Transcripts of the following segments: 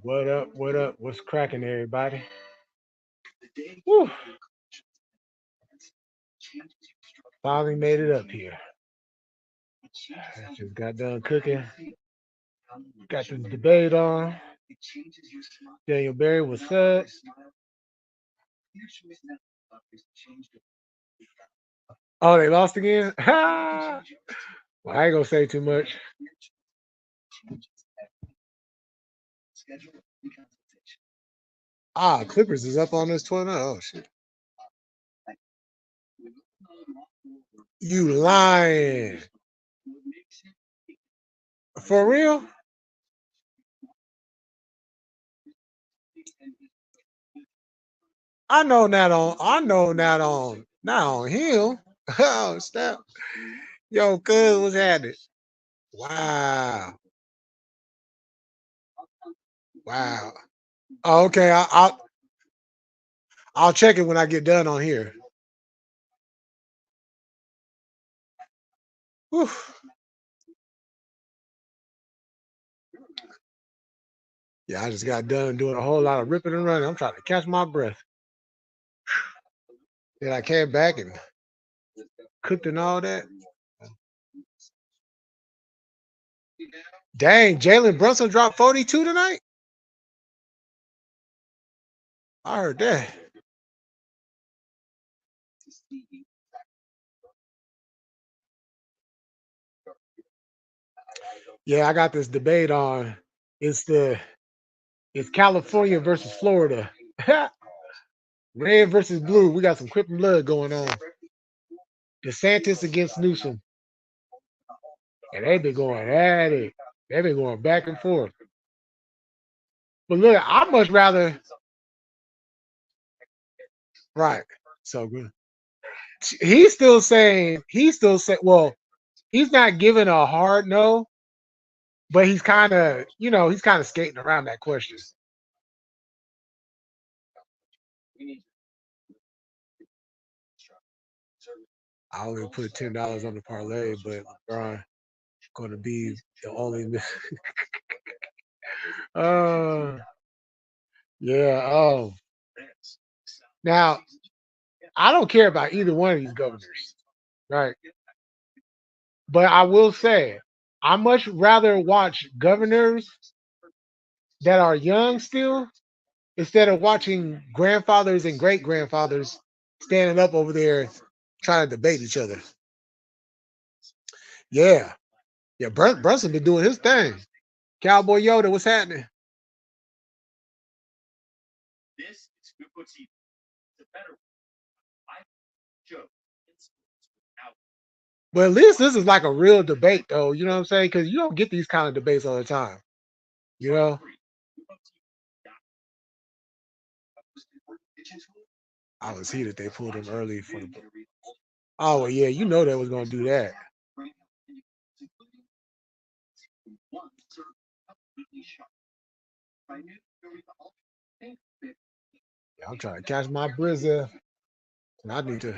What up? What up? What's cracking, everybody? Whew, finally made it up here. Just got done cooking. Got this debate on. Daniel Berry was up? Oh, they lost again? well, I ain't gonna say too much. Clippers is up on this 12. Oh shit. You lying. For real? I know not on him. Oh snap. Yo, cuz what's happening? Wow. Wow. Oh, okay. I'll check it when I get done on here. Whew. Yeah, I just got done doing a whole lot of ripping and running. I'm trying to catch my breath. Then I came back and cooked and all that. Dang, Jalen Brunson dropped 42 tonight. I heard that. Yeah, I got this debate on. It's the it's California versus Florida. Red versus blue. We got some quick blood going on. DeSantis against Newsom. And they've been going at it. They've been going back and forth. But look, I'd much rather right. So good. He's still saying, well, he's not giving a hard no, but he's kind of, he's kind of skating around that question. I only put $10 on the parlay, but LeBron going to be the only. uh, yeah. Oh, now I don't care about either one of these governors, right? But I will say, I much rather watch governors that are young still instead of watching grandfathers and great grandfathers standing up over there trying to debate each other. Yeah. Yeah, Brunson been doing his thing. Cowboy Yoda, what's happening? But at least this is like a real debate, though. You know what I'm saying? Because you don't get these kind of debates all the time. You know? I was heated. They pulled him early for the. Oh, well, yeah, you know they was going to do that. Yeah, I'm trying to catch my brizza. And I need to.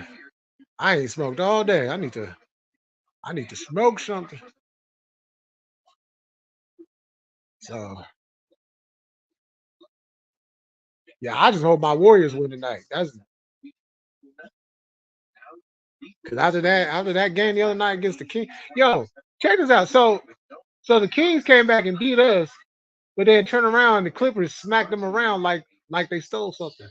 I ain't smoked all day. I need to. I need to smoke something. So yeah, I just hope my Warriors win tonight. That's because after that game the other night against the King, yo, check this out. So the Kings came back and beat us, but then turn around and the Clippers smacked them around like they stole something.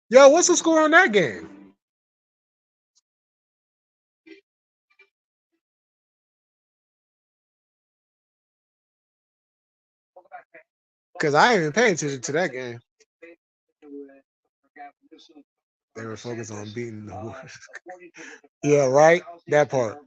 Yo, what's the score on that game? Because I ain't even paying attention to that game. They were focused on beating the Warriors. Yeah, right. That part.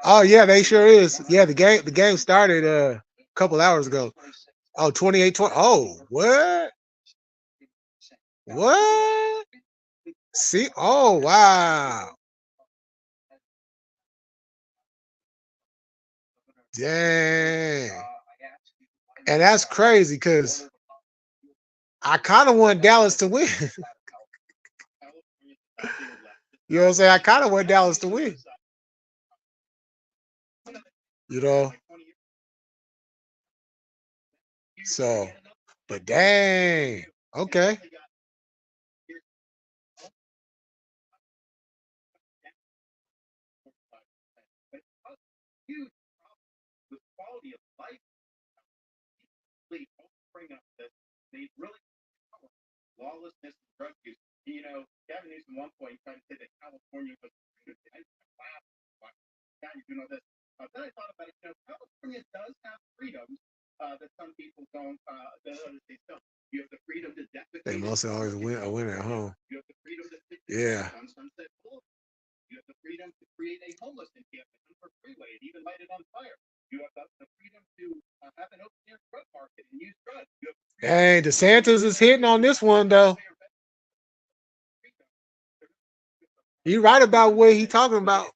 Oh yeah, they sure is. Yeah, the game started. couple hours ago. Oh, 2820. Oh, what? What? See? Oh, wow. Dang. And that's crazy because I kind of want Dallas to win. You know what I'm saying? I kind of want Dallas to win. You know? So, but dang. Okay. They mostly always win a winner at home. Yeah. Hey, DeSantis is hitting on this one though. He right about what he talking about.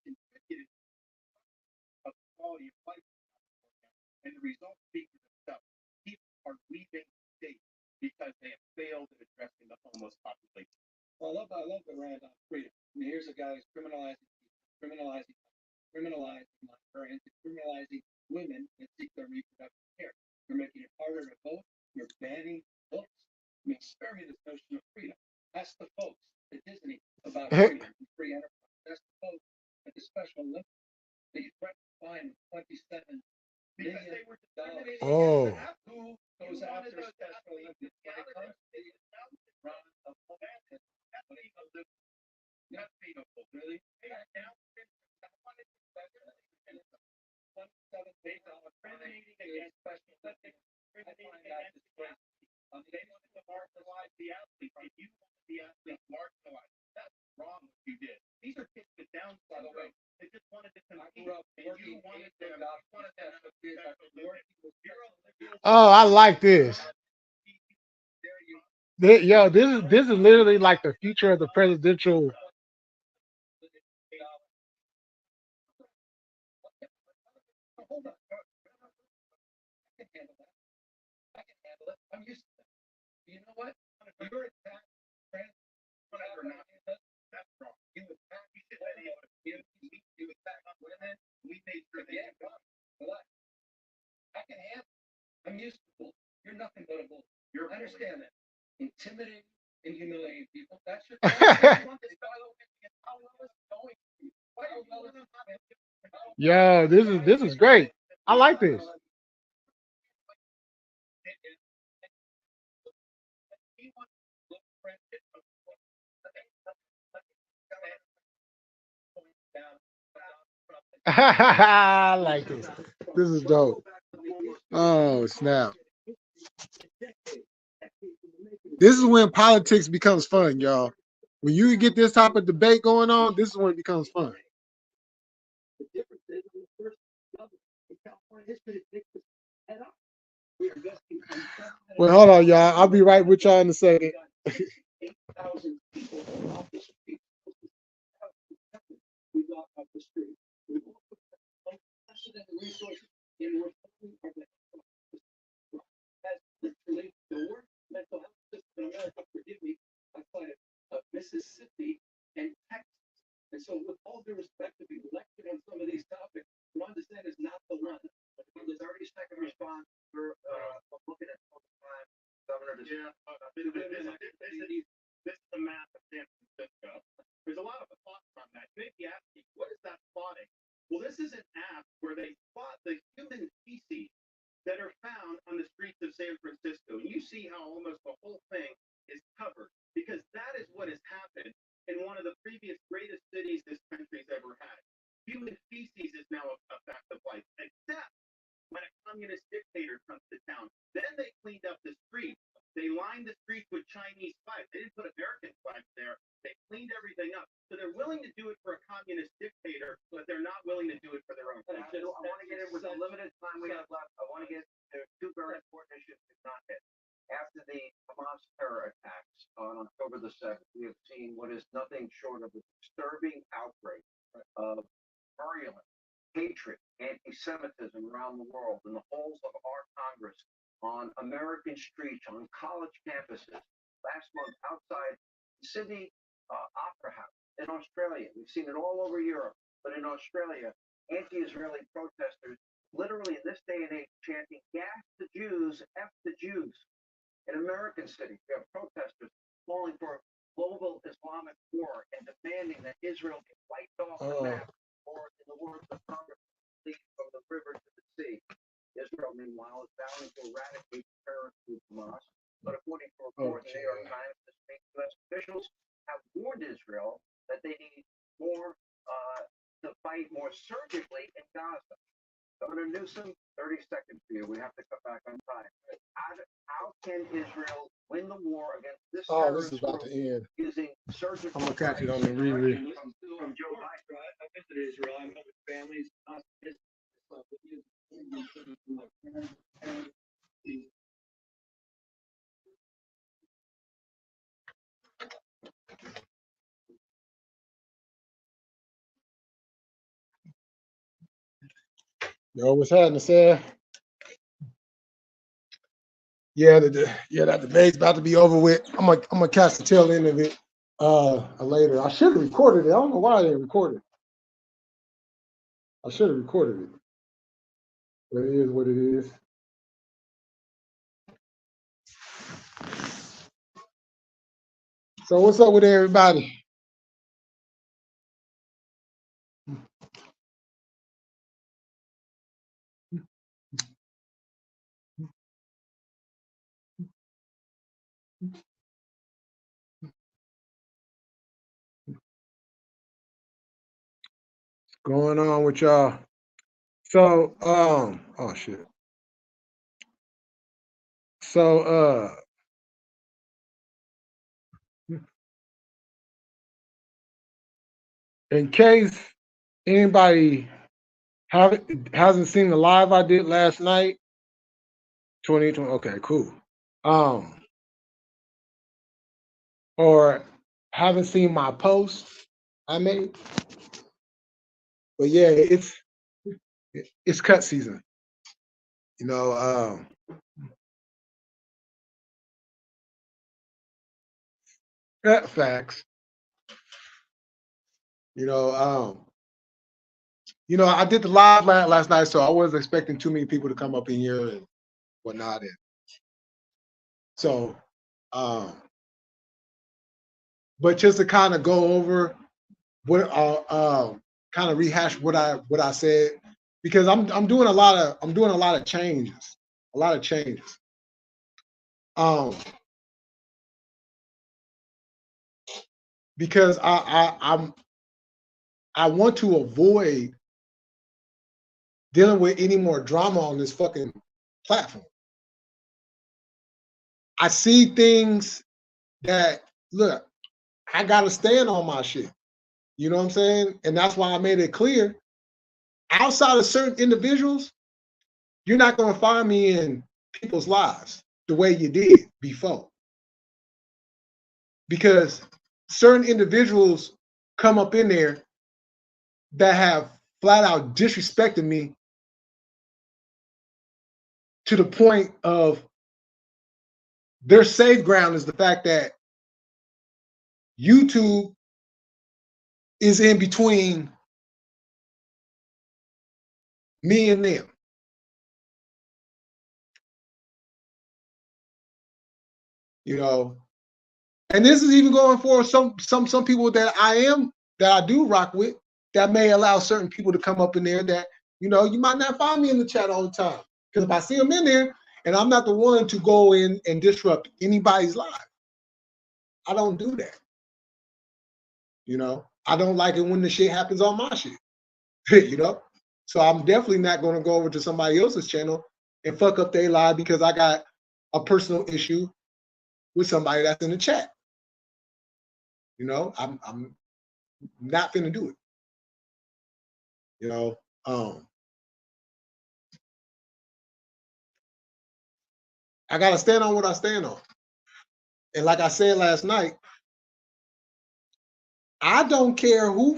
Oh. Oh, I like this. Yo, this is literally like the future of the presidential. Yo, this is great. I like this. I like this. This is dope. Oh snap! This is when politics becomes fun, y'all. When you get this type of debate going on, this is when it becomes fun. Well, hold on, y'all. I'll be right with y'all in a second. the 7th, we have seen what is nothing short of a disturbing outbreak of virulent hatred, anti-Semitism around the world, in the halls of our Congress, on American streets, on college campuses. Last month, outside Sydney Opera House in Australia. We've seen it all over Europe, but in Australia, anti-Israeli protesters literally in this day and age chanting, "Gas the Jews, F the Jews." In American cities, we have protesters calling for global Islamic war and demanding that Israel get wiped off the map, or in the words of Congress, lead from the river to the sea. Israel, meanwhile, is vowing to eradicate the terrorist group Hamas. But according to a report in the New York Times, this week, U.S. officials have warned Israel that they need more to fight more surgically in Gaza. Governor Newsom, 30 seconds for you. We have to cut back on time. How can Israel win the war against this This is terrorist about group to end. using surgical? I'm gonna catch it on the reread. From Joe Biden. I visited Israel. I met with families. Yo, what's happening, sir? Yeah, that debate's about to be over with. I'm gonna catch the tail end of it later. I should have recorded it. I don't know why I didn't record it. I should have recorded it. But it is what it is. So what's up with everybody? Going on with y'all? So oh shit. So in case anybody hasn't seen the live I did last night, 2020. Okay, cool. Or haven't seen my post I made. But yeah, it's cut season. You know, facts. You know, I did the live last night, so I wasn't expecting too many people to come up in here and whatnot. And so, but just to kind of go over what, kind of rehash what I said, because I'm doing a lot of changes, because I want to avoid dealing with any more drama on this fucking platform. I see things that, look, I gotta stand on my shit. You know what I'm saying? And that's why I made it clear. Outside of certain individuals, you're not gonna find me in people's lives the way you did before. Because certain individuals come up in there that have flat out disrespected me to the point of their safe ground is the fact that YouTube is in between me and them. You know, and this is even going for some people that I do rock with, that may allow certain people to come up in there that, you know, you might not find me in the chat all the time. Because if I see them in there and I'm not the one to go in and disrupt anybody's life, I don't do that. You know, I don't like it when the shit happens on my shit. You know, so I'm definitely not going to go over to somebody else's channel and fuck up their live because I got a personal issue with somebody that's in the chat. You know, I'm not gonna do it. You know, I gotta stand on what I stand on. And like I said last night, I don't care who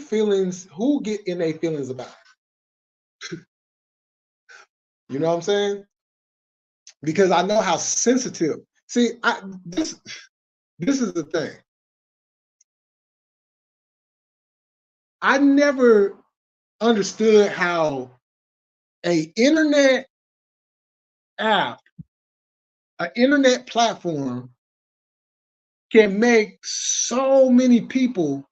get in their feelings about it. You know what I'm saying? Because I know how sensitive. See, this is the thing. I never understood how a internet app, an internet platform can make so many people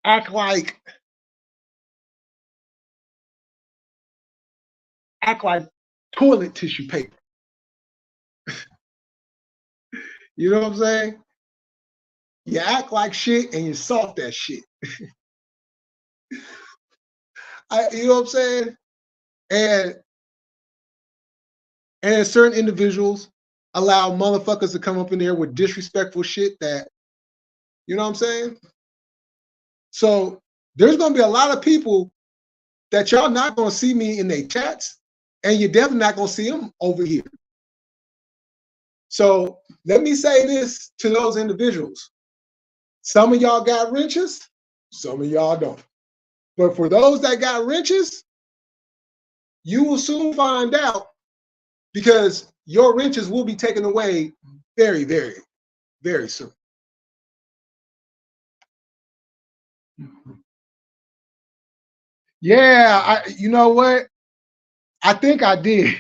act like toilet tissue paper. You know what I'm saying? You act like shit and you soft that shit. You know what I'm saying? And certain individuals allow motherfuckers to come up in there with disrespectful shit that, you know what I'm saying? So there's gonna be a lot of people that y'all not gonna see me in their chats, and you're definitely not gonna see them over here. So let me say this to those individuals. Some of y'all got wrenches, some of y'all don't. But for those that got wrenches, you will soon find out, because your wrenches will be taken away very, very, very soon. Yeah, you know what? I think I did.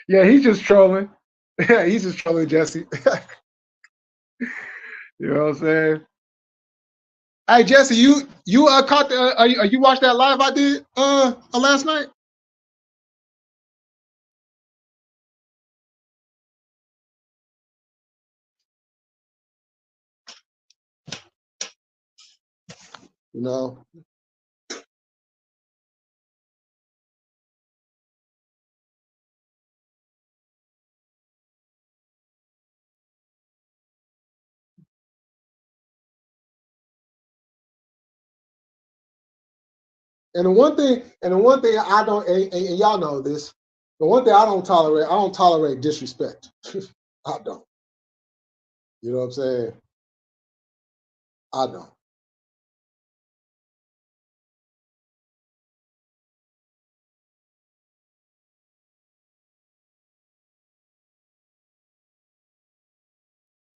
Yeah, he's just trolling. He's just trolling Jesse. You know what I'm saying? Hey Jesse, you caught the you watched that live I did last night? You know. And the one thing I don't, and y'all know this, the one thing I don't tolerate disrespect. I don't. You know what I'm saying? I don't.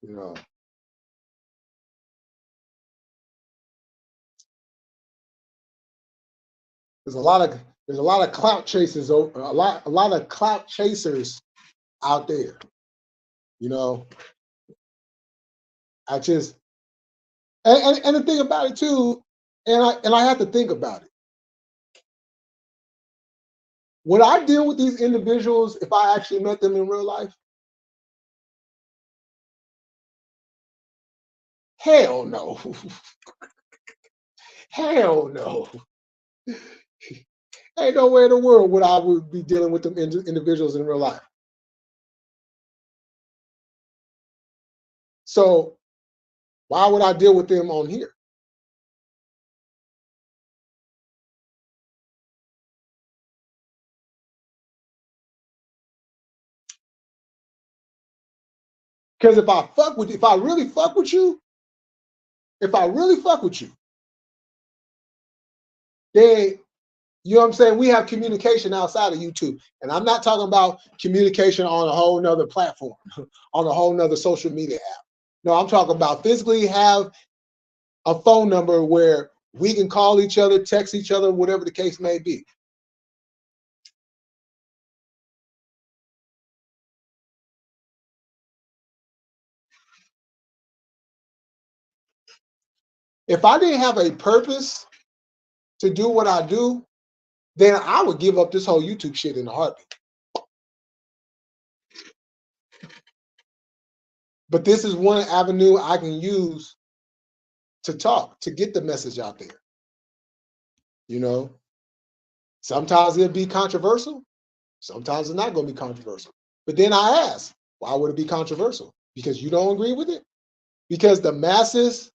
You know. There's a lot of clout chasers, a lot of clout chasers out there. You know. I just and the thing about it too, and I have to think about it. Would I deal with these individuals if I actually met them in real life? Hell no. Hell no. Ain't nowhere in the world would I be dealing with them individuals in real life. So why would I deal with them on here? Because if I really fuck with you, then you know what I'm saying? We have communication outside of YouTube. And I'm not talking about communication on a whole nother platform, on a whole nother social media app. No, I'm talking about physically have a phone number where we can call each other, text each other, whatever the case may be. If I didn't have a purpose to do what I do, then I would give up this whole YouTube shit in a heartbeat. But this is one avenue I can use to talk, to get the message out there. You know, sometimes it'll be controversial. Sometimes it's not going to be controversial. But then I ask, why would it be controversial? Because you don't agree with it? Because the masses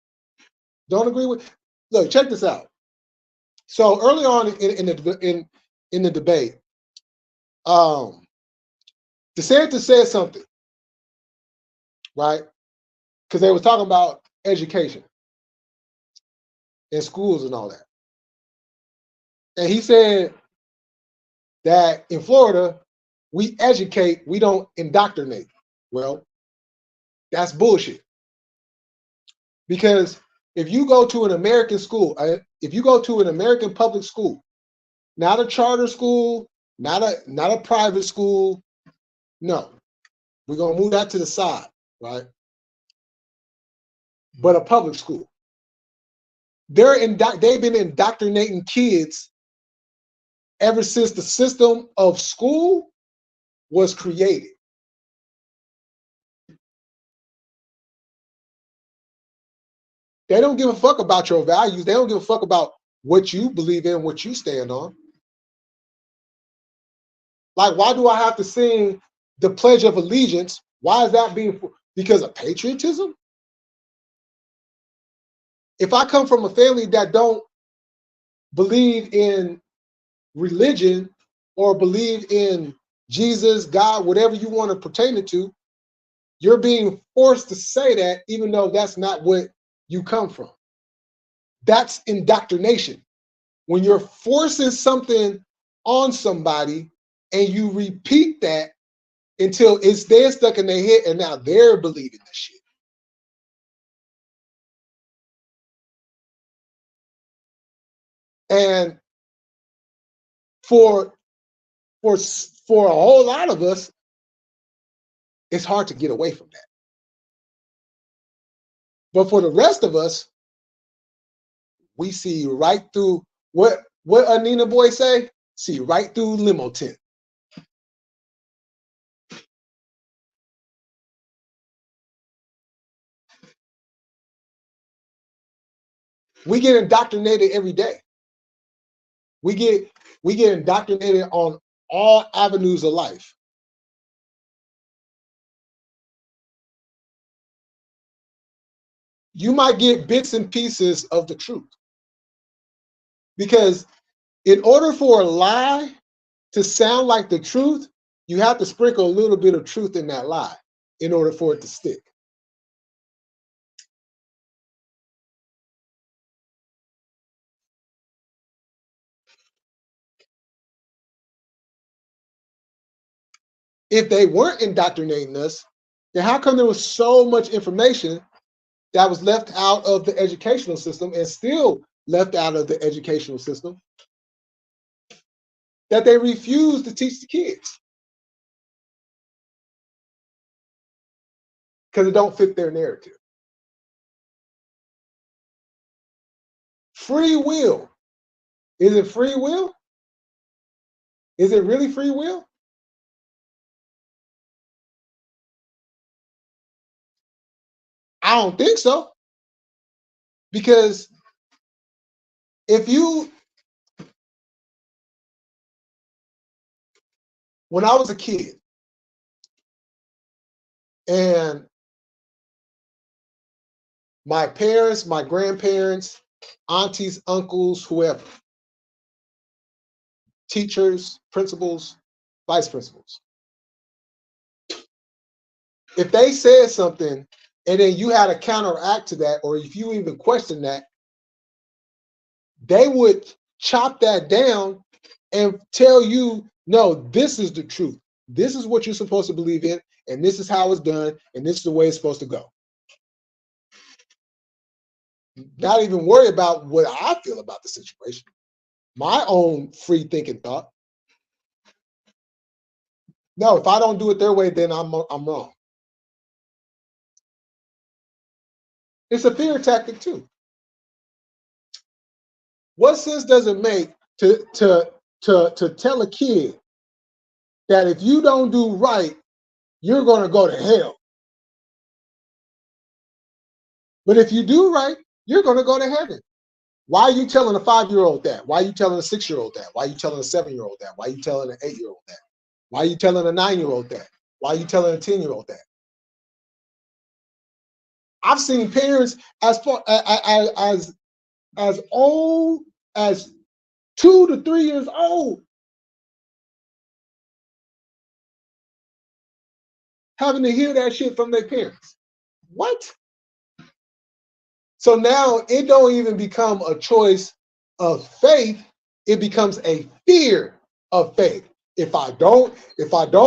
don't agree with. Look, check this out. So early on in the debate, DeSantis said something, right? Because they were talking about education in schools and all that. And he said that in Florida, we educate, we don't indoctrinate. Well, that's bullshit. Because if you go to an American school, if you go to an American public school, not a charter school, not a private school, no, we're gonna move that to the side, right? But a public school, they've been indoctrinating kids ever since the system of school was created. They don't give a fuck about your values. They don't give a fuck about what you believe in, what you stand on. Like, why do I have to sing the Pledge of Allegiance? Why is that being? Because of patriotism? If I come from a family that don't believe in religion or believe in Jesus, God, whatever you want to pertain it to, you're being forced to say that even though that's not what you come from. That's indoctrination. When you're forcing something on somebody and you repeat that until it's they're stuck in their head and now they're believing the shit. And for a whole lot of us, it's hard to get away from that. But for the rest of us, we see right through what Nina Boy say? See right through limo tent. We get indoctrinated every day. We get indoctrinated on all avenues of life. You might get bits and pieces of the truth. Because in order for a lie to sound like the truth, you have to sprinkle a little bit of truth in that lie in order for it to stick. If they weren't indoctrinating us, then how come there was so much information that was left out of the educational system and still left out of the educational system that they refuse to teach the kids? Because it don't fit their narrative. Free will. Is it free will? Is it really free will? I don't think so. Because when I was a kid and my parents, my grandparents, aunties, uncles, whoever, teachers, principals, vice principals, if they said something and then you had to counteract to that, or if you even question that, they would chop that down and tell you, no, this is the truth. This is what you're supposed to believe in, and this is how it's done, and this is the way it's supposed to go. Not even worry about what I feel about the situation. My own free thinking thought. No, if I don't do it their way, then I'm wrong. It's a fear tactic too. What sense does it make to tell a kid that if you don't do right, you're going to go to hell? But if you do right, you're going to go to heaven. Why are you telling a 5-year-old that? Why are you telling a 6-year-old that? Why are you telling a 7-year-old that? Why are you telling an 8-year-old that? Why are you telling a 9-year-old that? Why are you telling a 10-year-old that? I've seen parents as old as 2 to 3 years old having to hear that shit from their parents. What? So now it don't even become a choice of faith, it becomes a fear of faith. If I don't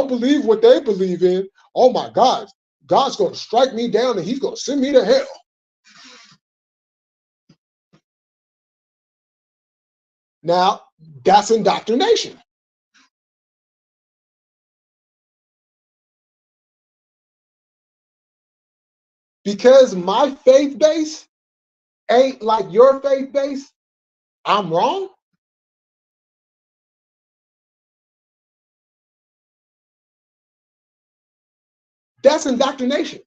believe what they believe in, oh my God, God's going to strike me down and he's going to send me to hell. Now, that's indoctrination. Because my faith base ain't like your faith base, I'm wrong. That's indoctrination.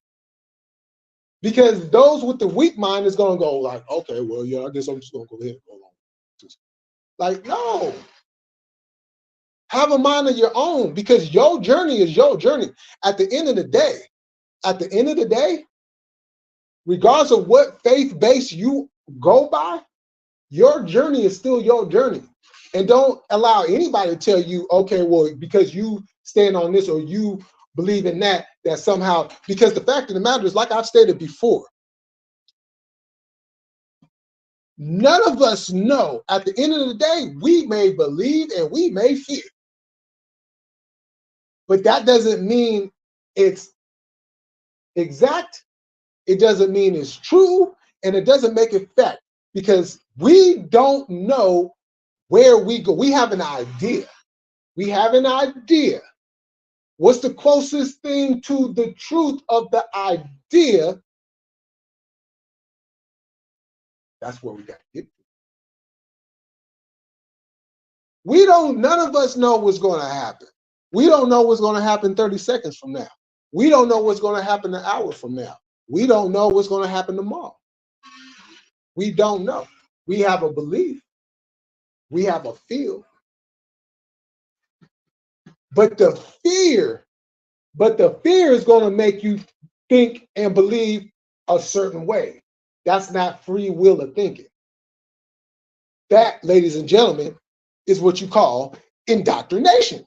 Because those with the weak mind is going to go like, okay, well, yeah, I guess I'm just going to go ahead and go along. Like, no. Have a mind of your own because your journey is your journey. At the end of the day, regardless of what faith base you go by, your journey is still your journey. And don't allow anybody to tell you, okay, well, because you stand on this or you believe in that, that somehow, because the fact of the matter is, like I've stated before, none of us know. At the end of the day, we may believe and we may fear. But that doesn't mean it's exact. It doesn't mean it's true. And it doesn't make it fact because we don't know where we go. We have an idea. We have an idea. What's the closest thing to the truth of the idea? That's where we got to get to. None of us know what's going to happen. We don't know what's going to happen 30 seconds from now. We don't know what's going to happen an hour from now. We don't know what's going to happen tomorrow. We don't know. We have a belief. We have a feel. But the fear is going to make you think and believe a certain way. That's not free will of thinking. That, ladies and gentlemen, is what you call indoctrination.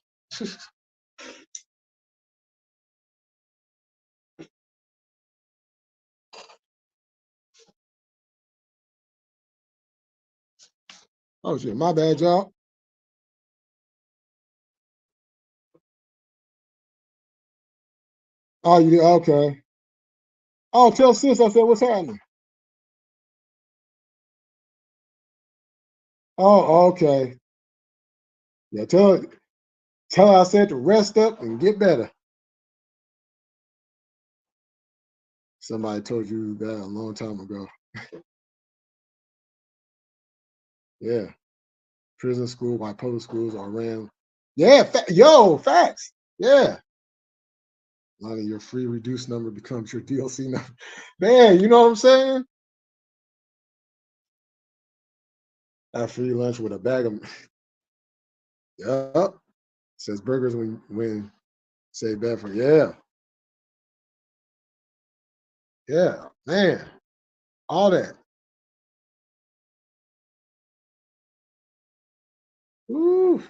Oh shit, my bad, y'all. Oh, you did? Okay. Oh, tell sis I said, what's happening? Oh, okay. Yeah, tell her I said to rest up and get better. Somebody told you that a long time ago. Yeah. Prison school, while public schools are ran. Yeah, facts. Yeah. A lot of your free reduced number becomes your DLC number. Man, you know what I'm saying? That free lunch with a bag of Yep. Says burgers when say Bedford. Yeah. Yeah, man. All that. Ooh.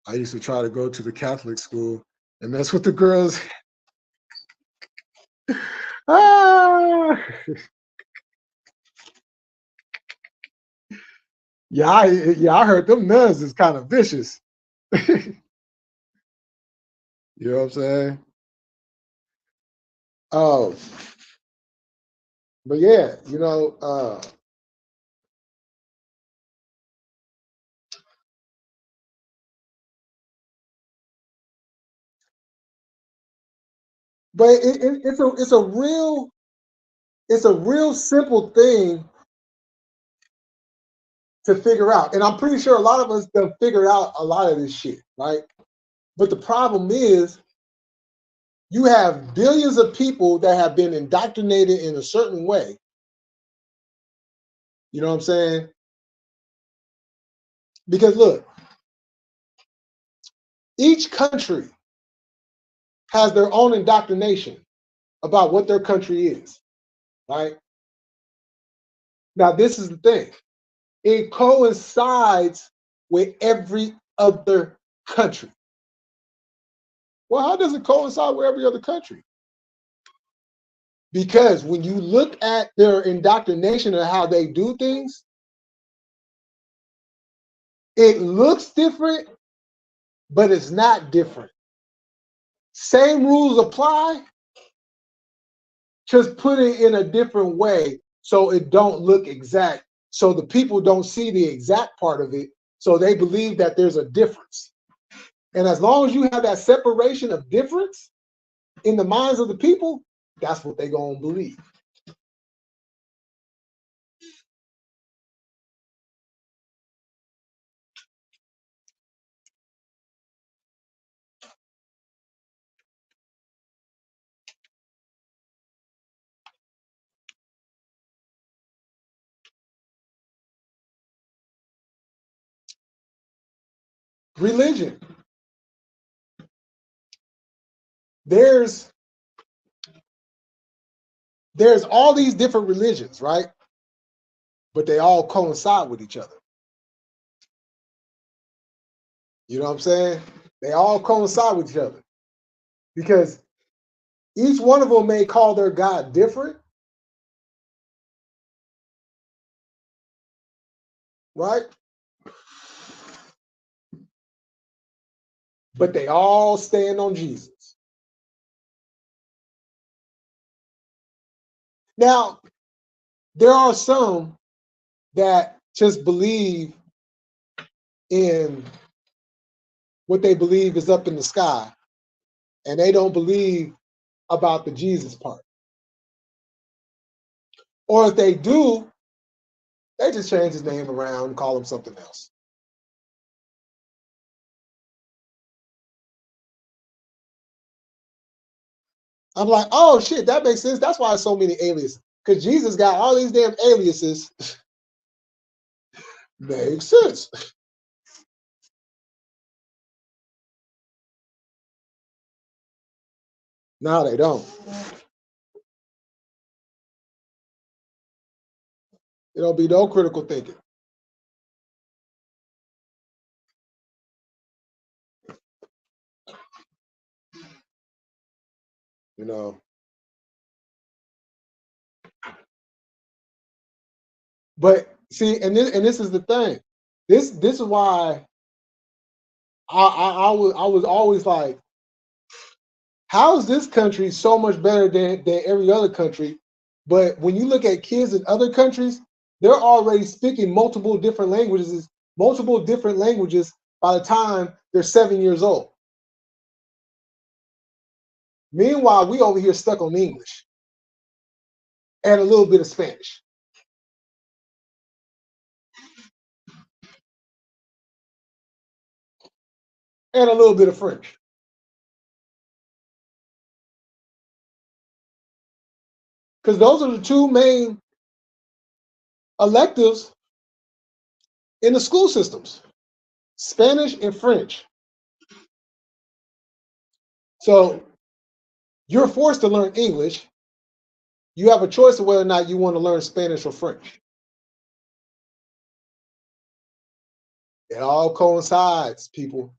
I used to try to go to the Catholic school and mess with the girls. Ah. Yeah, I heard them nuns is kind of vicious. You know what I'm saying? Oh, but yeah, but it's a real simple thing to figure out, and I'm pretty sure a lot of us have figured out a lot of this shit, right? But the problem is, you have billions of people that have been indoctrinated in a certain way. You know what I'm saying? Because look, each country has their own indoctrination about what their country is, right? Now, this is the thing. It coincides with every other country. Well, how does it coincide with every other country? Because when you look at their indoctrination and how they do things, it looks different, but it's not different. Same rules apply, just put it in a different way so it don't look exact, so the people don't see the exact part of it, so they believe that there's a difference. And as long as you have that separation of difference in the minds of the people, that's what they're going to believe. Religion. There's all these different religions, right? But they all coincide with each other. You know what I'm saying? They all coincide with each other. Because each one of them may call their God different, right? But they all stand on Jesus. Now, there are some that just believe in what they believe is up in the sky, and they don't believe about the Jesus part. Or if they do, they just change his name around and call him something else. I'm like, oh shit, that makes sense. That's why there's so many aliases. Because Jesus got all these damn aliases. Makes sense. No, they don't. It don't be no critical thinking. You know. But see, and this is the thing. This is why I was always like, how is this country so much better than every other country? But when you look at kids in other countries, they're already speaking multiple different languages by the time they're 7 years old. Meanwhile, we over here stuck on English and a little bit of Spanish. And a little bit of French. Because those are the two main electives in the school systems, Spanish and French. So you're forced to learn English. You have a choice of whether or not you want to learn Spanish or French. It all coincides, people.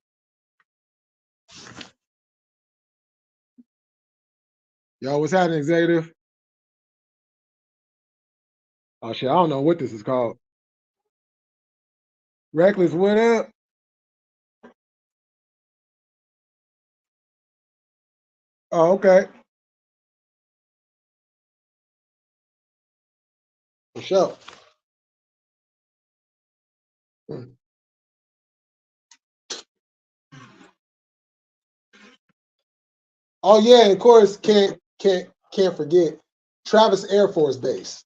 Yo, what's happening, executive? Oh shit, I don't know what this is called. Reckless, what up? Oh, okay. For sure. Oh yeah, and of course can't forget Travis Air Force Base,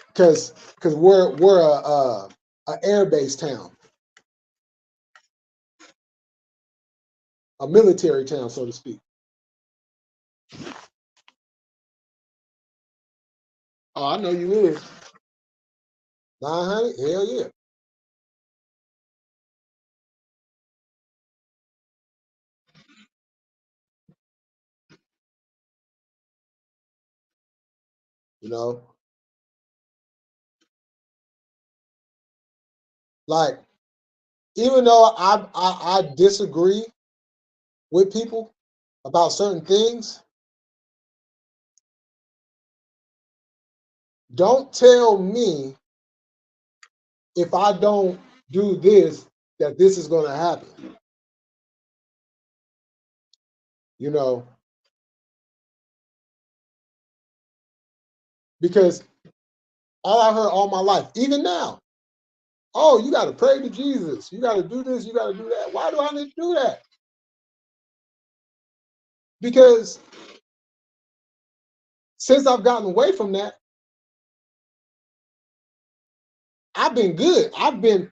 because we're a air base town, a military town, so to speak. Oh, I know you is 900. Hell yeah. You know, like even though I disagree with people, about certain things, don't tell me if I don't do this, that this is going to happen. You know, because all I heard all my life, even now, oh, you got to pray to Jesus. You got to do this. You got to do that. Why do I need to do that? Because since I've gotten away from that, I've been good. I've been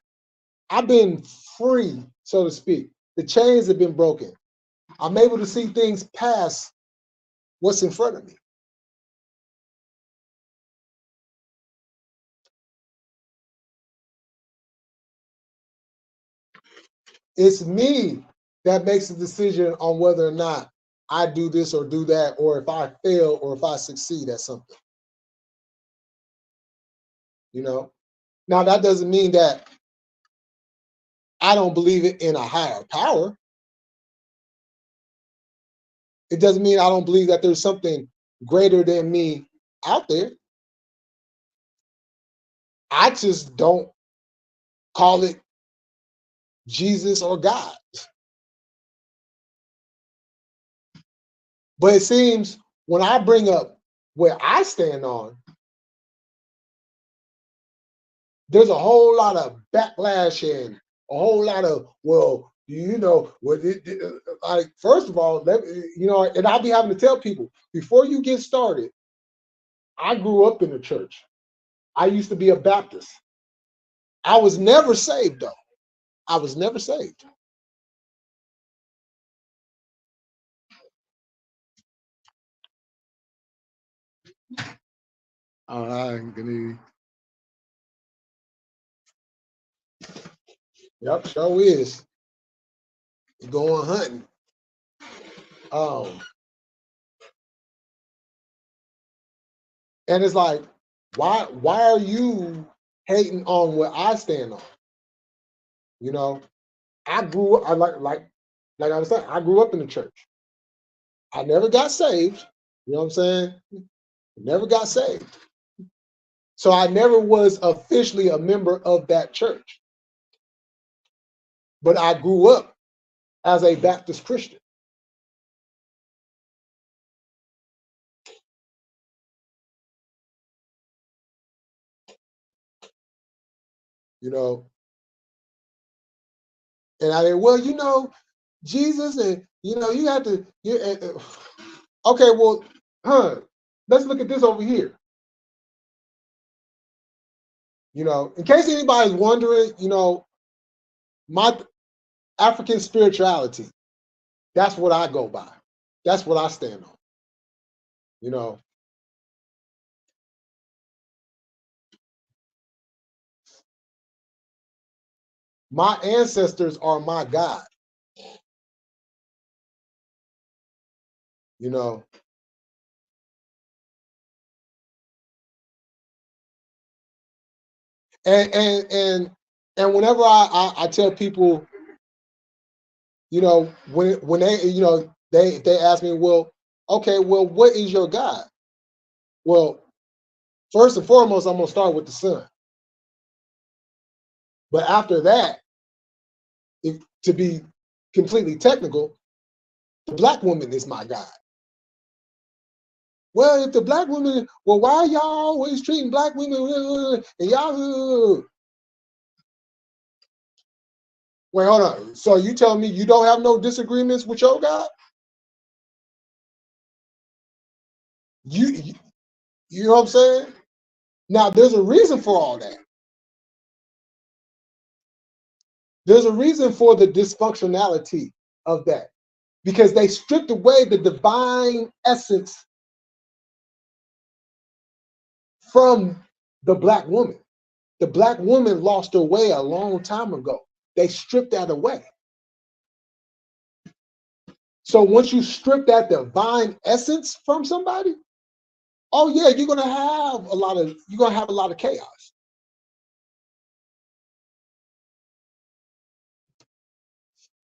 free, so to speak. The chains have been broken. I'm able to see things past what's in front of me. It's me that makes the decision on whether or not I do this or do that, or if I fail or if I succeed at something. You know, now that doesn't mean that I don't believe in a higher power. It doesn't mean I don't believe that there's something greater than me out there. I just don't call it Jesus or God. But it seems when I bring up where I stand on, there's a whole lot of backlash and a whole lot of, well, you know, like, first of all, you know, and I'll be having to tell people, before you get started, I grew up in the church. I used to be a Baptist. I was never saved, though. I was never saved. All right, yep, sure is. Going hunting. Um, and it's like, why are you hating on what I stand on? You know, I grew up, like I was saying, I grew up in the church. I never got saved. You know what I'm saying? Never got saved. So I never was officially a member of that church. But I grew up as a Baptist Christian. You know, and I mean, well, you know, Jesus, and you know, you have to. Okay, well, let's look at this over here. You know, in case anybody's wondering, you know, my African spirituality, that's what I go by. That's what I stand on. You know, my ancestors are my God. You know, and whenever I tell people, you know, when they, you know, they ask me, well, okay, well, what is your God? Well, first and foremost, I'm gonna start with the sun. But after that, if to be completely technical, the black woman is my God. Well, if the black women, well, why are y'all always treating black women and y'all? Wait, hold on. So you telling me you don't have no disagreements with your God? You, you know what I'm saying? Now, there's a reason for all that. There's a reason for the dysfunctionality of that, because they stripped away the divine essence from the black woman. The black woman lost her way a long time ago. They stripped that away. So once you strip that divine essence from somebody, oh yeah, you're gonna have a lot of chaos.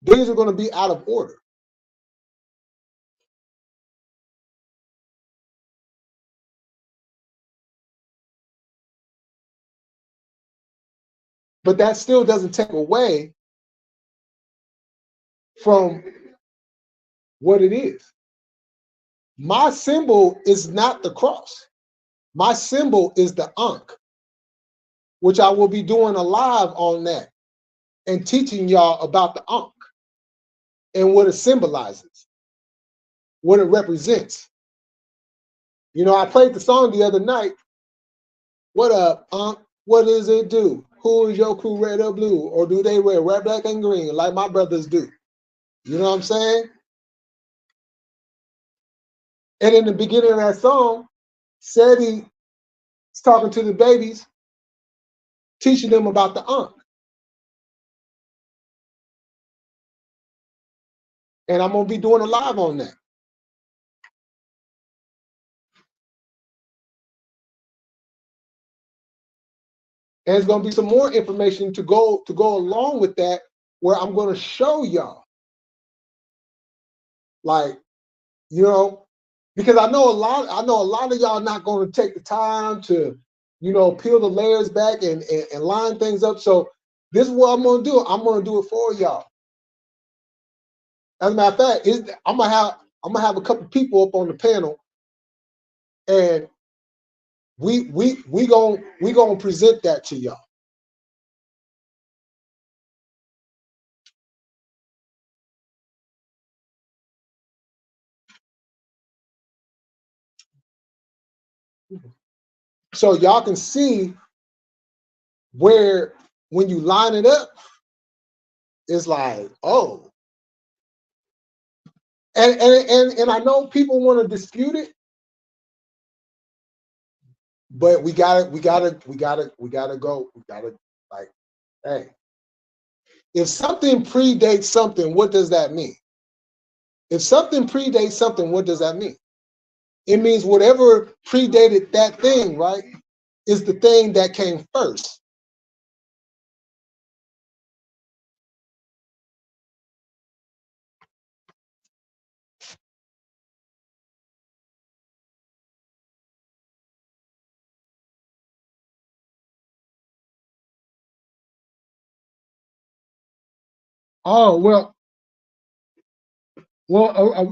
Things are gonna be out of order. But that still doesn't take away from what it is. My symbol is not the cross. My symbol is the Ankh, which I will be doing a live on that and teaching y'all about the Ankh and what it symbolizes, what it represents. You know, I played the song the other night. What up, Ankh? What does it do? Who is your crew, red or blue? Or do they wear red, black, and green like my brothers do? You know what I'm saying? And in the beginning of that song, said he's talking to the babies, teaching them about the Ankh. And I'm going to be doing a live on that. And there's going to be some more information to go along with that, where I'm going to show y'all, like, you know, because I know a lot of y'all not going to take the time to, you know, peel the layers back and line things up. So this is what I'm going to do. I'm going to do it for y'all. As a matter of fact, I'm gonna have a couple people up on the panel, and we gonna present that to y'all. So y'all can see where, when you line it up, it's like, oh. And I know people want to dispute it, but we gotta go. Like, hey, if something predates something, what does that mean? If something predates something, what does that mean? It means whatever predated that thing, right, is the thing that came first. Oh,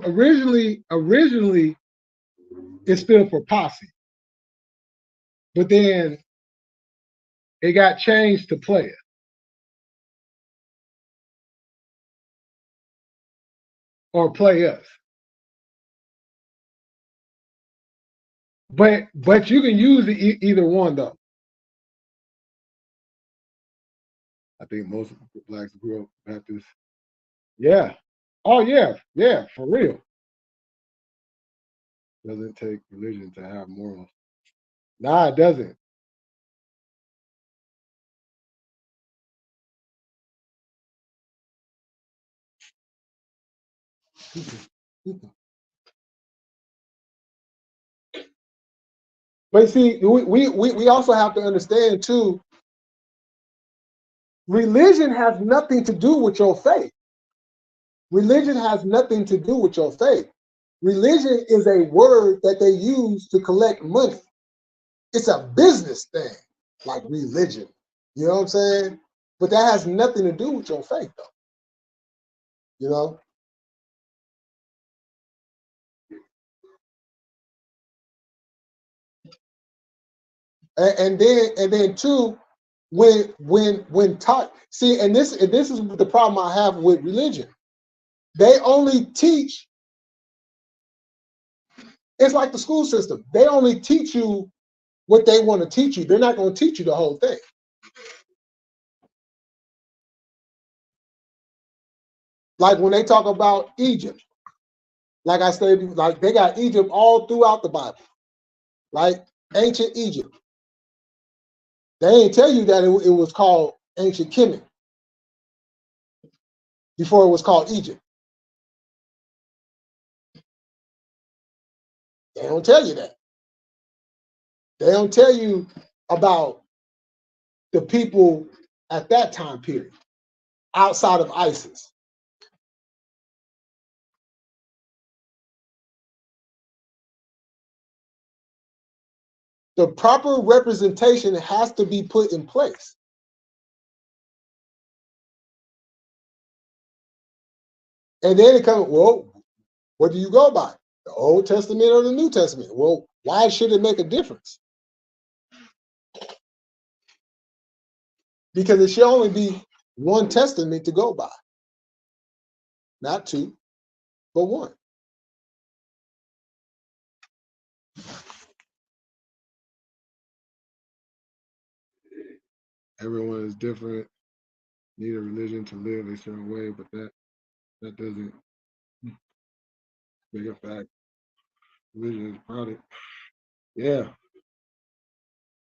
originally it stood for posse, but then it got changed to player. Or play us. But you can use either one though. I think most blacks grew up Baptist. Yeah. Oh yeah, yeah, for real. Doesn't take religion to have morals. Nah, it doesn't. But see, we also have to understand too, religion has nothing to do with your faith. Religion has nothing to do with your faith. Religion is a word that they use to collect money. It's a business thing, like religion. You know what I'm saying? But that has nothing to do with your faith, though. You know? And then too, when taught, see, and this is the problem I have with religion. They only teach, it's like the school system. They only teach you what they want to teach you. They're not going to teach you the whole thing. Like when they talk about Egypt, like I said, like they got Egypt all throughout the Bible, like ancient Egypt. They ain't tell you that it was called ancient Kemet before it was called Egypt. They don't tell you that. They don't tell you about the people at that time period outside of ISIS. The proper representation has to be put in place. And then it comes, well, what do you go by? The Old Testament or the New Testament? Well, why should it make a difference? Because it should only be one testament to go by. Not two, but one. Everyone is different. Need a religion to live a certain way, but that doesn't make a fact. Religion is product. Yeah.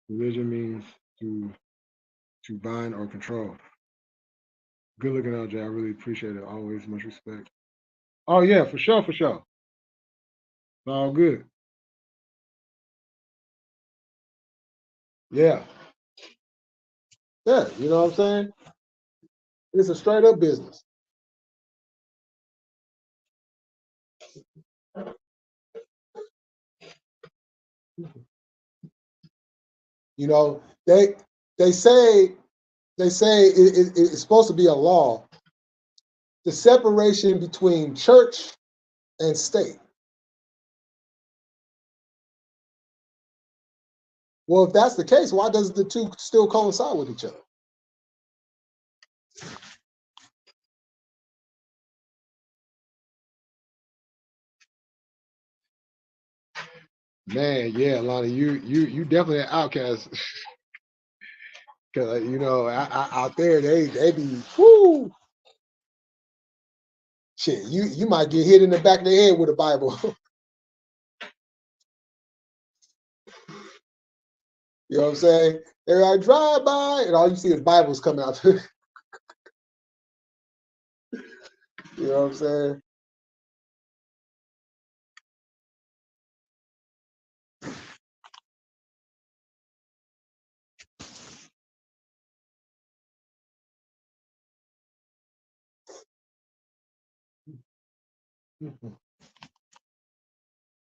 Religion means to bind or control. Good looking out, Jay. I really appreciate it. Always much respect. Oh yeah, for sure, for sure. All good. Yeah. Yeah, you know what I'm saying? It's a straight up business. You know, they say it's supposed to be a law. The separation between church and state. Well, if that's the case, why does the two still coincide with each other? Man, yeah, Lonnie, you definitely an outcast. Cause you know, out there they be whoo. Shit, you might get hit in the back of the head with a Bible. You know what I'm saying? They're like drive by, and all you see is Bibles coming out. You know what I'm saying?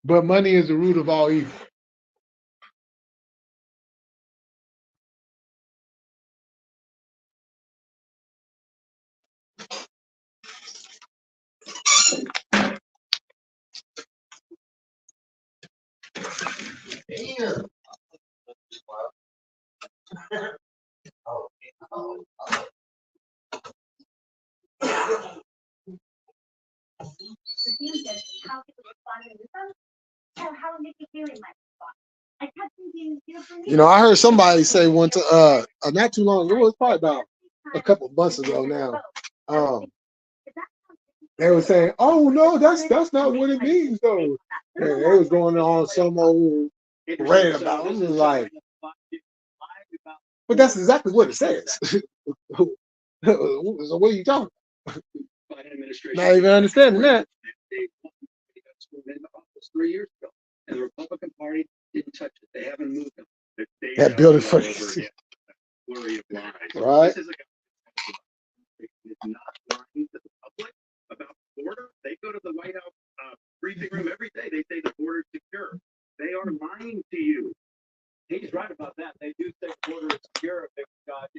But money is the root of all evil. You know, I heard somebody say one to not too long ago, it was probably about a couple months ago now. They were saying, "Oh no, that's not what it means, though." And they was going on some old rant about it. I was like, but that's exactly what it says. So what are you talking about? Not even understanding that. 3 years ago, and the Republican Party didn't touch it. They haven't moved them. That building for Flurry of lies. Right. This is a guy is not lying to the public about the border. They go to the White House briefing room every day. They say the border is secure. They are lying to you. He's right about that. They do say the border is secure, Big Scott,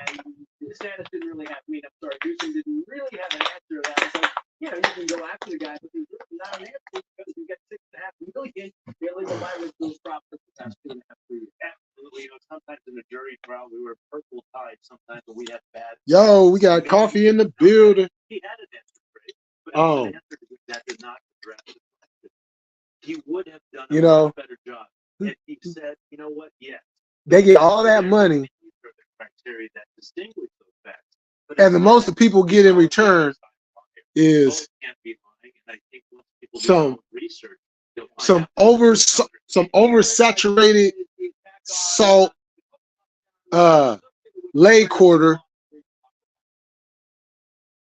and DeSantis didn't really have. I mean, I'm sorry, Newsom didn't really have an answer to that. So, you know, you can go after the guy, but there's really not an answer because you get 6.5 million illegal migrants to crop for the past 2.5 years. Absolutely. You know, sometimes in a jury trial we were purple tied. Sometimes we had bad. Yo, we got coffee in the building. He had an answer for it, but an answer that did not address the question. He would have done a better job. And he said, you know what? Yes. They get all that money. Criteria that distinguish those facts. And the most the people get in return is some oversaturated salt lay quarter,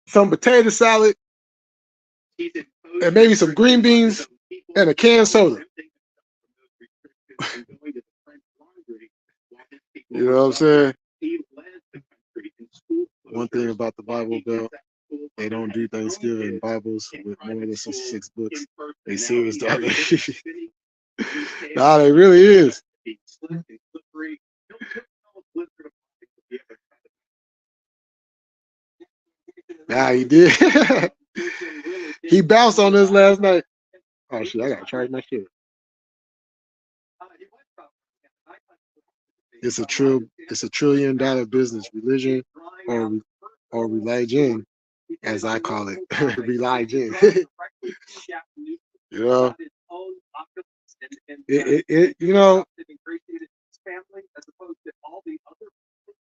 some potato salad, and maybe some green beans and a canned soda. You know what I'm saying? One thing about the Bible Belt, they don't do Thanksgiving Bibles with more than 66 books. They serious to other. Nah, they really is. Nah, he did. He bounced on this last night. Oh shit, I gotta charge my shit. It's a $1 trillion business, religion or religion, as I call it. Religion. You know, you know,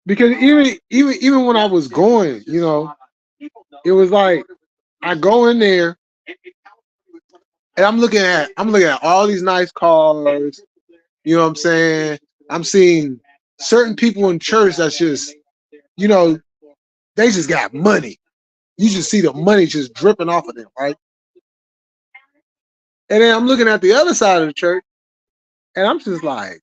because even when I was going, you know, it was like I go in there and I'm looking at all these nice cars. You know what I'm saying? I'm seeing certain people in church that's just, you know, they just got money. You just see the money just dripping off of them, right? And then I'm looking at the other side of the church, and I'm just like,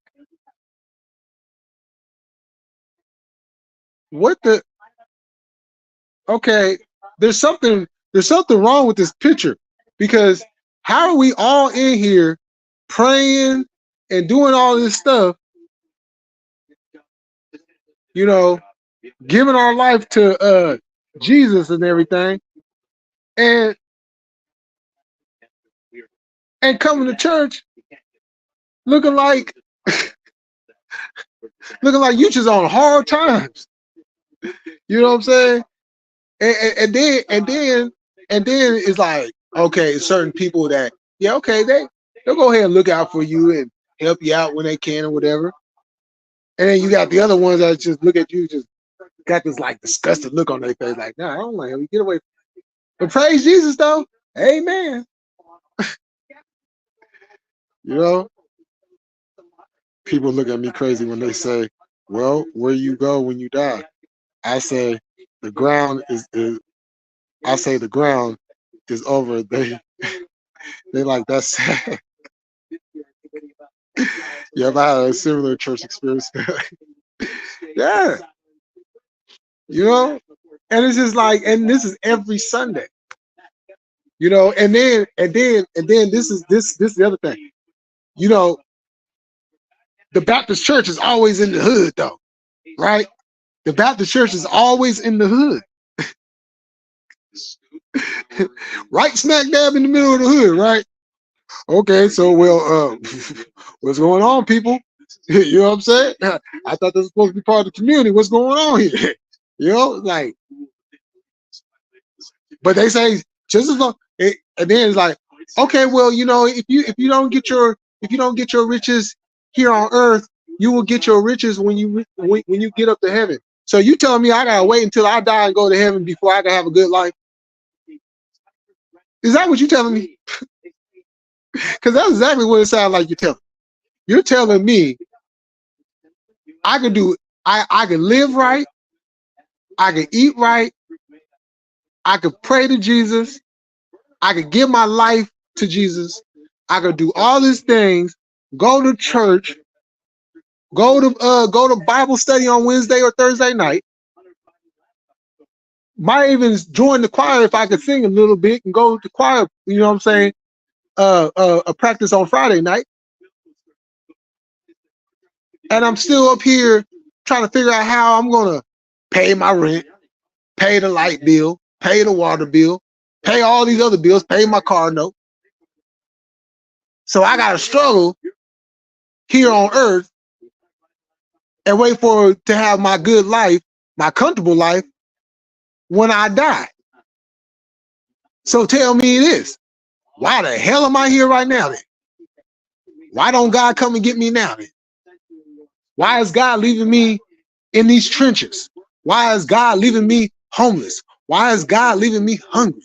what the? Okay, there's something wrong with this picture, because how are we all in here praying and doing all this stuff, you know, giving our life to Jesus and everything, and coming to church looking like you just on hard times. You know what I'm saying? And then it's like, okay, certain people that, yeah, okay, they'll go ahead and look out for you and help you out when they can or whatever. And then you got the other ones that just look at you, just got this like disgusted look on their face, like, nah, I don't like him. Get away. But praise Jesus though. Amen. You know, people look at me crazy when they say, well, where you go when you die? I say the ground is over. They like, that's sad. Yeah, I had a similar church experience. Yeah. You know, and it's just like, and this is every Sunday. You know, and then this is the other thing. You know, the Baptist church is always in the hood though, right? The Baptist church is always in the hood. Right smack dab in the middle of the hood, right? Okay, so well, what's going on, people? You know what I'm saying? I thought this was supposed to be part of the community. What's going on here? You know, like, but they say just as long, and then it's like, okay, well, you know, if you don't get your riches here on earth, you will get your riches when you get up to heaven. So you telling me I gotta wait until I die and go to heaven before I can have a good life? Is that what you're telling me? Because that's exactly what it sounds like you're telling. You're telling me I could live right, I could eat right, I could pray to Jesus, I could give my life to Jesus, I could do all these things, go to church, go to Bible study on Wednesday or Thursday night, might even join the choir if I could sing a little bit and go to choir, you know what I'm saying, a practice on Friday night. And I'm still up here trying to figure out how I'm gonna pay my rent, pay the light bill, pay the water bill, pay all these other bills, pay my car note. So I gotta struggle here on earth and wait to have my good life, my comfortable life, when I die. So tell me this, why the hell am I here right now then? Why don't God come and get me now then? Why is God leaving me in these trenches? Why is God leaving me homeless? Why is God leaving me hungry?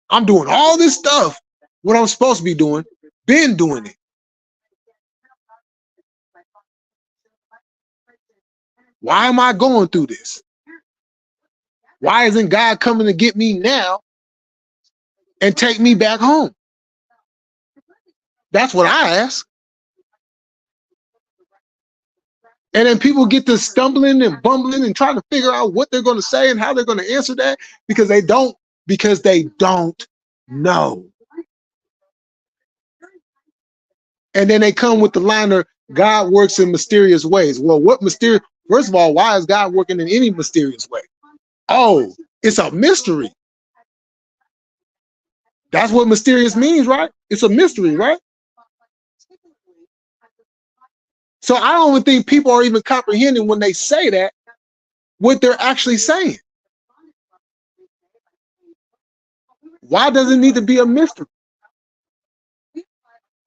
I'm doing all this stuff, what I'm supposed to be doing, been doing it. Why am I going through this? Why isn't God coming to get me now and take me back home? That's what I ask. And then people get to stumbling and bumbling and trying to figure out what they're going to say and how they're going to answer that because they don't know. And then they come with the liner, God works in mysterious ways. Well, what mysterious? First of all, why is God working in any mysterious way? Oh, it's a mystery. That's what mysterious means, right? It's a mystery, right? So I don't even think people are even comprehending when they say that, what they're actually saying. Why does it need to be a mystery?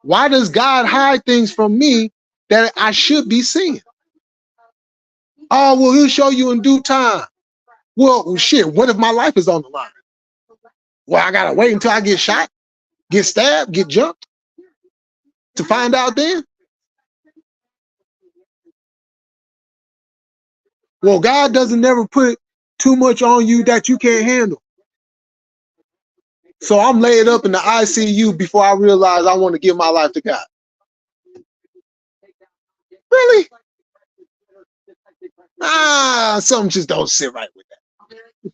Why does God hide things from me that I should be seeing? Oh, well, he'll show you in due time. Well, shit, what if my life is on the line? Well, I gotta wait until I get shot, get stabbed, get jumped to find out then? Well, God doesn't never put too much on you that you can't handle. So I'm laid up in the ICU before I realize I want to give my life to God. Really? Something just don't sit right with that.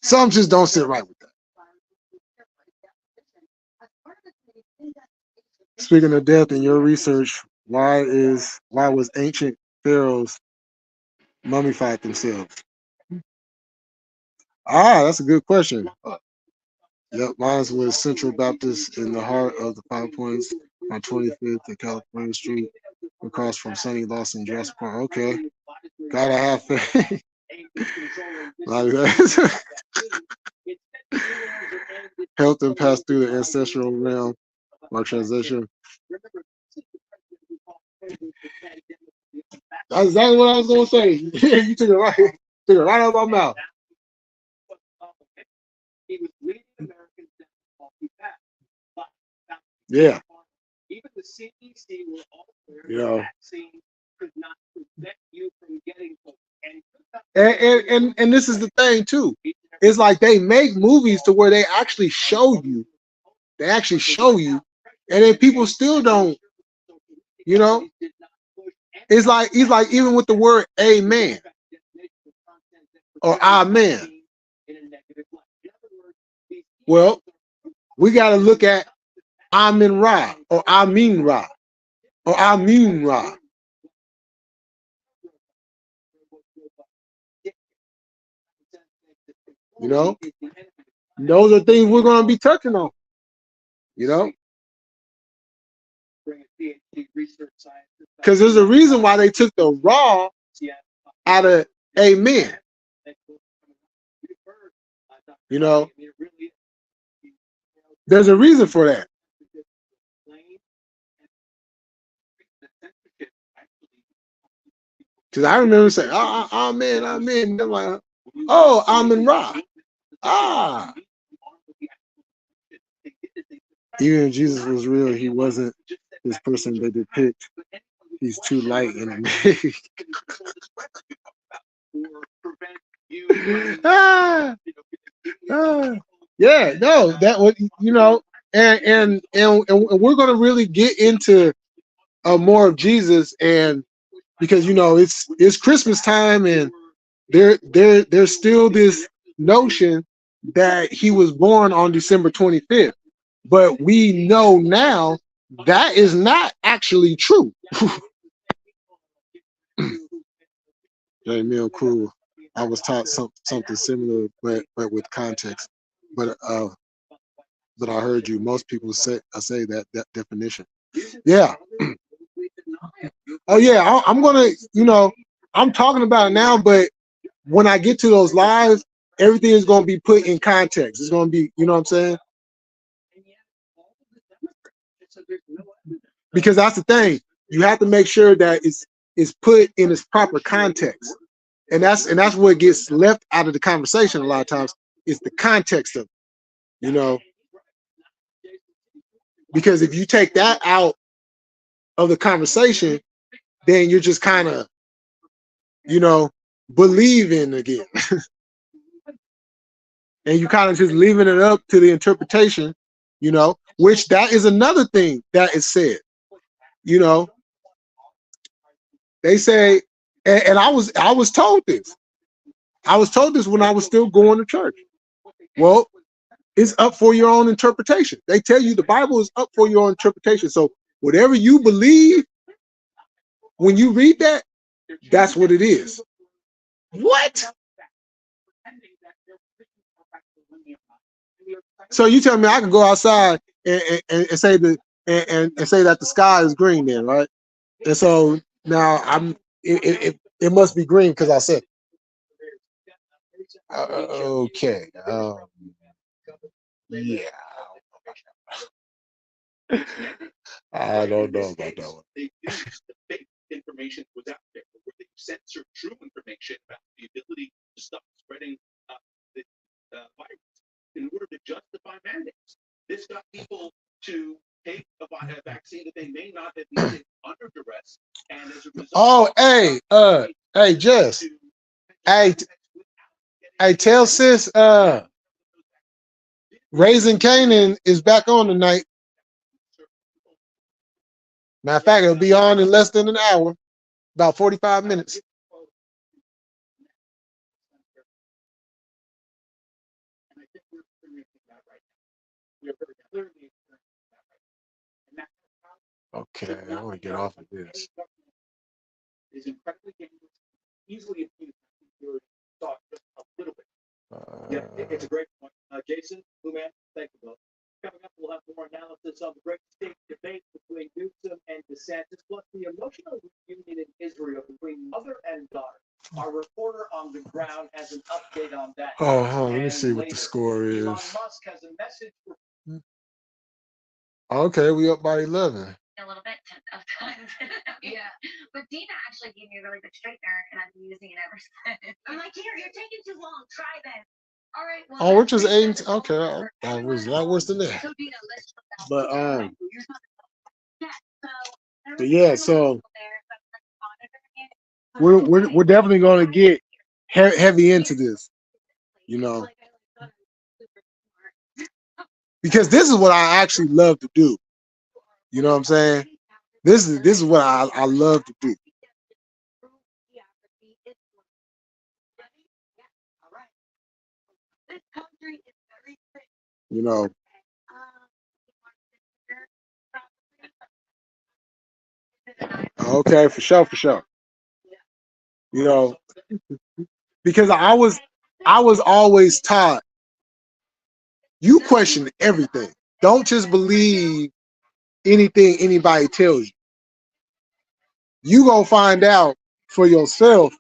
Some just don't sit right with that. Speaking of death, in your research, why was ancient pharaohs mummified themselves? That's a good question. Yep, mine was Central Baptist in the heart of the Five Points on 25th and California Street, across from Sonny Lawson, Jurassic Park. Okay, gotta have faith. Like that. Helped them pass through the ancestral realm or transition. That's exactly what I was gonna say. You took it right out of my mouth. Yeah. Even the CDC were all aware You know. that vaccine could not prevent you from getting COVID. And this is the thing too. It's like they make movies to where they actually show you. They actually show you, and then people still don't. You know. It's like even with the word amen or amen. Well, we got to look at Amin Ra or Amin Ra or Amin Ra. You know, those are things we're going to be touching on. You know, because there's a reason why they took the Ra out of amen. You know, there's a reason for that. Because I remember saying, amen, amen. They're like, oh, Amin Ra. Even if Jesus was real, he wasn't this person they depict. He's too light in it. Yeah, no, that would, you know, and we're gonna really get into more of Jesus, and because you know it's Christmas time, and there's still this notion that he was born on December 25th, but we know now that is not actually true. Jamil, cool. I was taught something similar, but with context. But I heard you. Most people say that definition. Yeah. Oh yeah. I'm gonna. You know, I'm talking about it now, but when I get to those lives, everything is gonna be put in context. It's gonna be. You know what I'm saying? Because that's the thing. You have to make sure that it's put in its proper context. And that's what gets left out of the conversation a lot of times, is the context of it, you know. Because if you take that out of the conversation, then you're just kind of, you know, believing again. And you kind of just leaving it up to the interpretation, you know, which that is another thing that is said. You know, they say, and I was told this. I was told this when I was still going to church. Well, it's up for your own interpretation. They tell you the Bible is up for your own interpretation. So whatever you believe, when you read that, that's what it is. What? So you tell me I can go outside and say and say that the sky is green then, right? And so now it must be green because I said okay. Yeah. I don't know about that one. They used the fake information that was out there, where they censored true information about the ability to stop spreading the virus in order to justify mandates. This got people to take a vaccine that they may not have needed under duress, and as a result. Oh, hey, Jess. Hey, tell sis, Raising Canaan is back on tonight. Matter of fact, it'll be on in less than an hour, about 45 minutes. Okay, I want to get off of this. Is incredibly dangerous, easily abused. Thought just a little bit. Yeah, it's a great point. Jason, Luman, thank you both. Coming up, we'll have more analysis on the great state debate between Newsom and DeSantis, plus the emotional reunion in Israel between mother and daughter. Our reporter on the ground has an update on that. Oh, hold on, let me see what the score is. Elon Musk has a message for. Okay, we up by 11. A little bit of times. Yeah. But Dina actually gave me a really good straightener, and I've been using it ever since. I'm like, here, you're taking too long. Try this. All right. Well, Oh, we're just 8. Okay, that was a lot worse than that. So Dina, let's But yeah. So we're definitely going to get heavy into this, you know, because this is what I actually love to do. You know what I'm saying? This is what I love to do. You know. Okay, for sure. You know, because I was always taught, you question everything. Don't just believe anything anybody tells you. You gonna find out for yourself,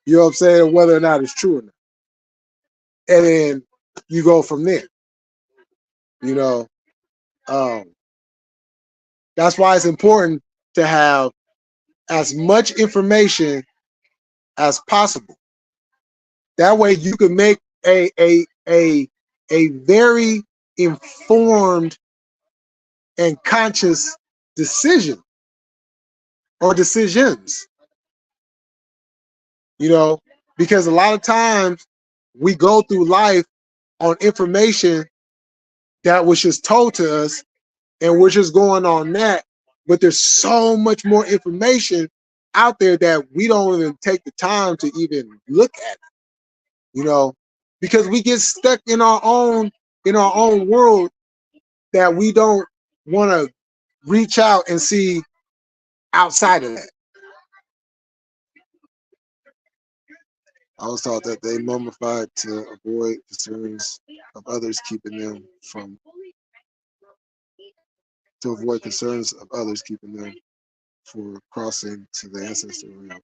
you know what I'm saying, whether or not it's true or not. And then you go from there. You know, that's why it's important to have as much information as possible. That way you can make a very informed and conscious decision or decisions. You know, because a lot of times we go through life on information that was just told to us, and we're just going on that. But there's so much more information out there that we don't even take the time to even look at it, you know, because we get stuck in our own world that we don't want to reach out and see outside of that. I was taught that they mummified to avoid concerns of others keeping them from for crossing to the ancestor realm.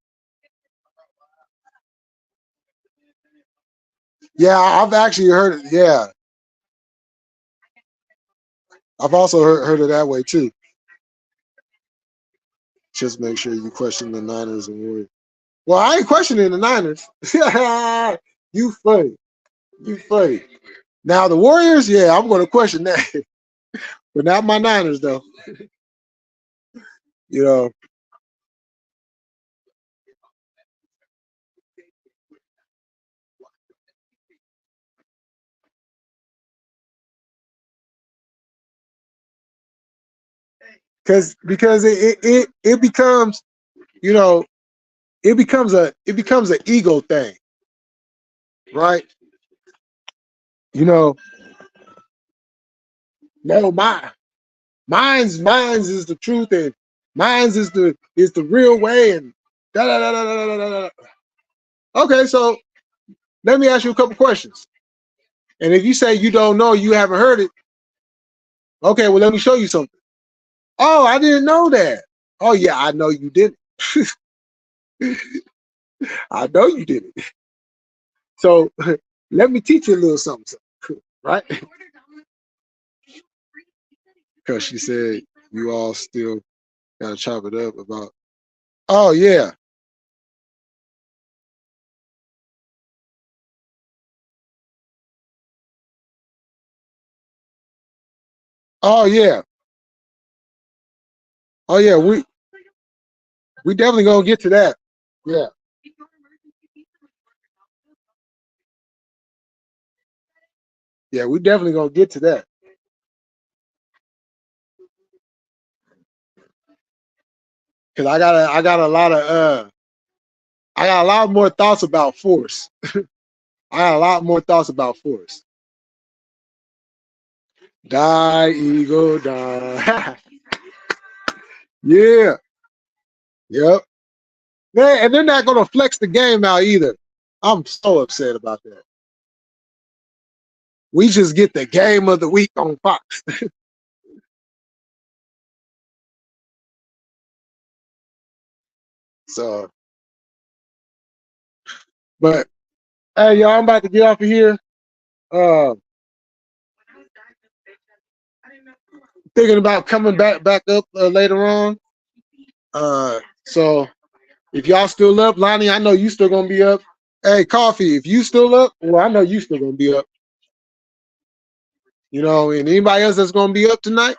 Yeah, I've actually heard it. Yeah, I've also heard it that way too. Just make sure you question the Niners and Warriors. Well, I ain't questioning the Niners. You funny. Now the Warriors, yeah, I'm going to question that, but not my Niners though. You know. Because it becomes, you know, it becomes an ego thing, right? You know, no, mine's is the truth, and mine's is the real way, and da da da da da da da. Okay, so let me ask you a couple questions, And if you say you don't know, you haven't heard it. Okay, well, let me show you something. Oh, I didn't know that. Oh, yeah, I know you didn't. I know you didn't. So let me teach you a little something, right? Because she said you all still gotta chop it up about. Oh yeah. Oh yeah. Oh yeah. We definitely gonna get to that. Yeah. Yeah, we definitely gonna get to that. Cause I got a lot of I got a lot more thoughts about force. I got a lot more thoughts about force. Die, eagle, die. Yeah. Yep. Man, and they're not gonna flex the game out either. I'm so upset about that. We just get the game of the week on Fox. So, but hey, y'all, I'm about to get off of here. Thinking about coming back up later on. So if y'all still up, Lonnie, I know you still gonna be up. Hey, Coffee, if you still up, well, I know you still gonna be up. You know, and anybody else that's gonna be up tonight,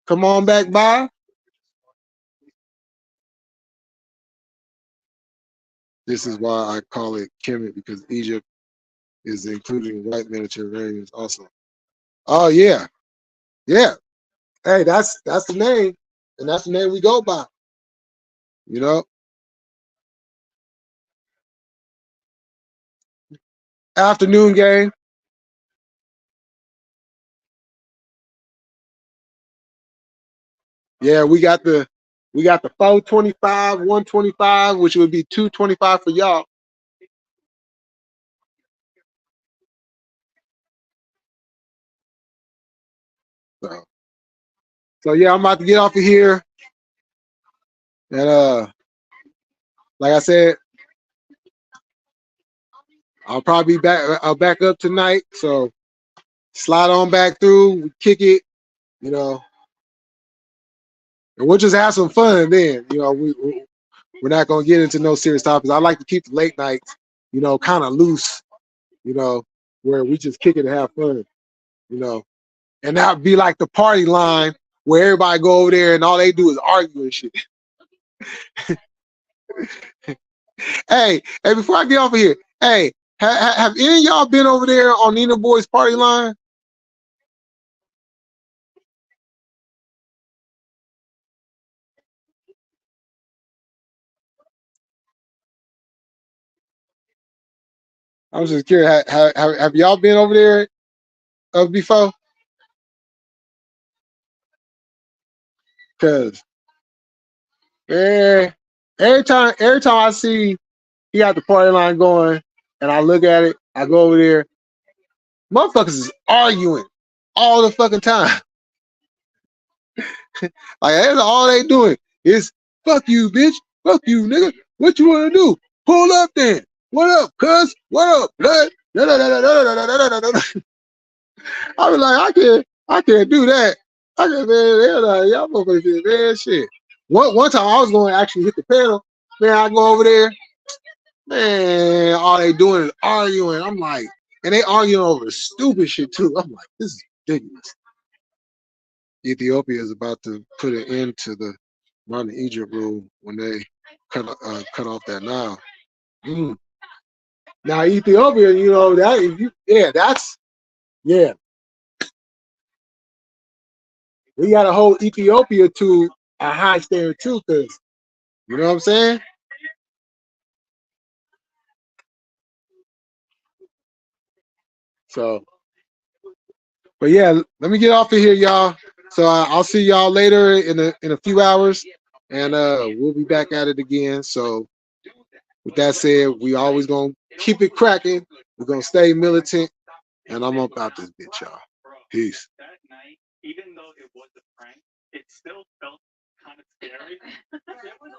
come on back by. This is why I call it Kemet, because Egypt is including white Mediterraneans also. Oh yeah, yeah. Hey, that's the name, and that's the name we go by. You know, afternoon game. Yeah, we got the 425, 125, which would be 225 for y'all. So yeah, I'm about to get off of here. And like I said, I'll probably be back up tonight. So slide on back through, we kick it, you know, and we'll just have some fun then. You know, we're not gonna get into no serious topics. I like to keep the late nights, you know, kind of loose, you know, where we just kick it and have fun, you know. And that would be like the party line where everybody go over there and all they do is argue and shit. Hey, before I get off of here, hey, have any of y'all been over there on Nina Boy's party line? I'm just curious. Have y'all been over there before? Cause every time I see he got the party line going, and I look at it, I go over there. Motherfuckers is arguing all the fucking time. Like that's all they doing is fuck you, bitch, fuck you, nigga. What you wanna do? Pull up then. What up, cuz? What up, blood? I was like, I can't do that. I can't, man. They're like, y'all motherfuckers, man, shit. One time I was going to actually hit the pedal. Man, I go over there. Man, all they doing is arguing. I'm like, and they arguing over stupid shit too. I'm like, this is ridiculous. Ethiopia is about to put an end to the Modern Egypt rule when they cut off that Nile. Now Ethiopia, you know yeah. We gotta hold Ethiopia to a high standard too, cause you know what I'm saying. So, but yeah, let me get off of here, y'all. So I'll see y'all later in a few hours, and we'll be back at it again. So, with that said, we always gonna keep it cracking We're gonna stay militant, and I'm about this bitch, y'all. Bro, Peace. that night, even though it was a prank, it still felt kind of scary. There was a